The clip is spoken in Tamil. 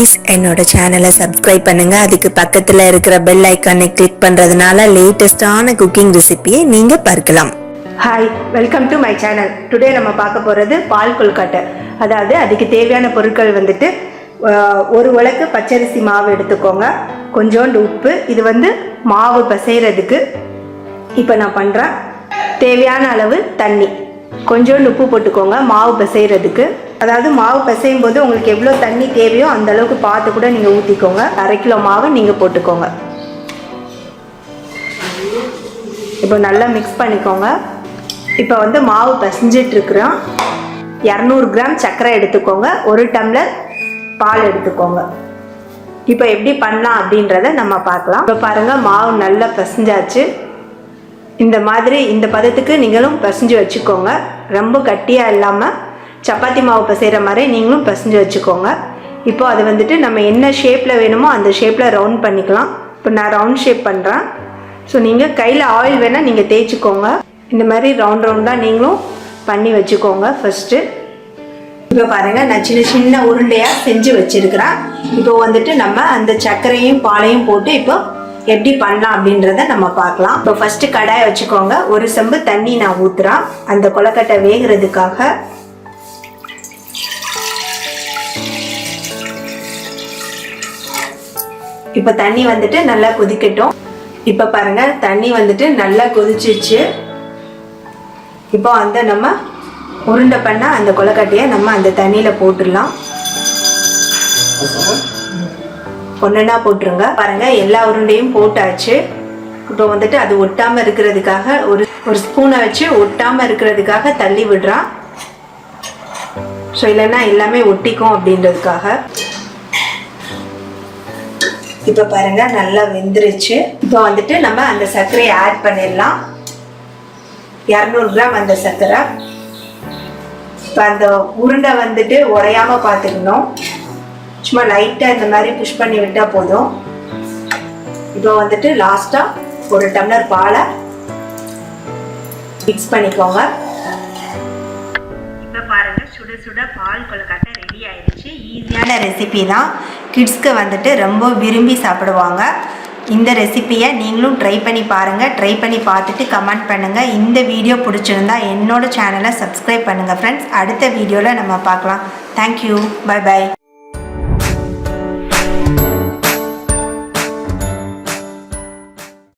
ப்ளீஸ் என்னோட சேனலை சப்ஸ்கிரைப் பண்ணுங்க. அதுக்கு பக்கத்துல இருக்கிற பெல் ஐக்கானை கிளிக் பண்றதுனால லேட்டஸ்டான குக்கிங் ரெசிபியை நீங்க பார்க்கலாம். Hi, welcome to my channel. Today நம்ம பார்க்க போகிறது பால் கொழுக்கட்டை. அதாவது அதுக்கு தேவையான பொருட்கள் வந்துட்டு ஒரு உலக்கு பச்சரிசி மாவு எடுத்துக்கோங்க, கொஞ்சோண்டு உப்பு. இது மாவு பிசைகிறதுக்கு. இப்போ நான் பண்ணுறேன். தேவையான அளவு தண்ணி, கொஞ்சோண்டு உப்பு போட்டுக்கோங்க மாவு பிசைகிறதுக்கு. அதாவது மாவு பிசையும் போது உங்களுக்கு எவ்வளோ தண்ணி தேவையோ அந்த அளவுக்கு பார்த்து கூட நீங்கள் ஊற்றிக்கோங்க. 1/2 கிலோ மாவு நீங்கள் போட்டுக்கோங்க. இப்போ நல்லா மிக்ஸ் பண்ணிக்கோங்க. இப்போ மாவு பிசைஞ்சிட்ருக்குறோம். 200 கிராம் சர்க்கரை எடுத்துக்கோங்க, 1 டம்ளர் பால் எடுத்துக்கோங்க. இப்போ எப்படி பண்ணலாம் அப்படின்றத நம்ம பார்க்கலாம். இப்போ பாருங்கள், மாவு நல்லா பிசைஞ்சாச்சு. இந்த மாதிரி இந்த பதத்துக்கு நீங்களும் பிசைஞ்சு வச்சுக்கோங்க. ரொம்ப கட்டியாக இல்லாமல் சப்பாத்தி மாவு பிசைகிற மாதிரி நீங்களும் பிசைஞ்சு வச்சுக்கோங்க. இப்போ அது நம்ம என்ன ஷேப்பில் வேணுமோ அந்த ஷேப்பில் ரவுண்ட் பண்ணிக்கலாம். இப்போ நான் ரவுண்ட் ஷேப் பண்ணுறேன். ஸோ நீங்கள் கையில் ஆயில் வேணால் நீங்கள் தேய்ச்சிக்கோங்க. இந்த மாதிரி ரவுண்டாக நீங்களும் பண்ணி வச்சுக்கோங்க ஃபஸ்ட்டு. இப்போ பாருங்கள், நான் சின்ன சின்ன உருண்டையாக செஞ்சு வச்சுருக்கிறேன். இப்போ நம்ம அந்த சர்க்கரையும் பாலையும் போட்டு இப்போ எப்படி பண்ணலாம் அப்படின்றத நம்ம பார்க்கலாம். இப்போ ஃபஸ்ட்டு கடாயை வச்சுக்கோங்க. 1 செம்பு தண்ணி நான் ஊற்றுறேன் அந்த கொழுக்கட்டை வேகிறதுக்காக. இப்போ தண்ணி நல்லா கொதிக்கட்டும். இப்போ பாருங்கள், தண்ணி நல்லா கொதிச்சிருச்சு. இப்போ நம்ம உருண்டை பண்ண அந்த கொழுக்கட்டையை நம்ம அந்த தண்ணியில் போட்டுடலாம். ஒன்றா போட்டுருங்க. பாருங்கள், எல்லா உருண்டையும் போட்டாச்சு. இப்போ அது ஒட்டாமல் இருக்கிறதுக்காக ஒரு ஸ்பூனை வச்சு ஒட்டாமல் இருக்கிறதுக்காக தள்ளி விடுறான். ஸோ இல்லைன்னா எல்லாமே ஒட்டிக்கும் அப்படின்றதுக்காக. இப்போ பாருங்கள், நல்லா வெந்துருச்சு. இப்போ நம்ம அந்த சர்க்கரையை ஆட் பண்ணிடலாம். 200 கிராம் அந்த சர்க்கரை. இப்போ அந்த உருண்டை உடையாம பார்த்துக்கணும். சும்மா லைட்டாக இந்த மாதிரி புஷ் பண்ணி விட்டால் போதும். இப்போ லாஸ்ட்டாக 1 டம்ளர் பாலை மிக்ஸ் பண்ணிக்கோங்க. இப்போ பாருங்கள், சுட சுட பால் கொழுக்கட்டை ரெடி ஆயிடுச்சு. ஈஸியான ரெசிபி தான். கிட்ஸ்க்கு ரொம்ப விரும்பி சாப்பிடுவாங்க. இந்த ரெசிப்பியை நீங்களும் ட்ரை பண்ணி பாருங்கள். ட்ரை பண்ணி பார்த்துட்டு கமெண்ட் பண்ணுங்கள். இந்த வீடியோ பிடிச்சிருந்தா என்னோட சேனலை சப்ஸ்கிரைப் பண்ணுங்கள் ஃப்ரெண்ட்ஸ். அடுத்த வீடியோவில் நம்ம பார்க்கலாம். Thank you, bye by.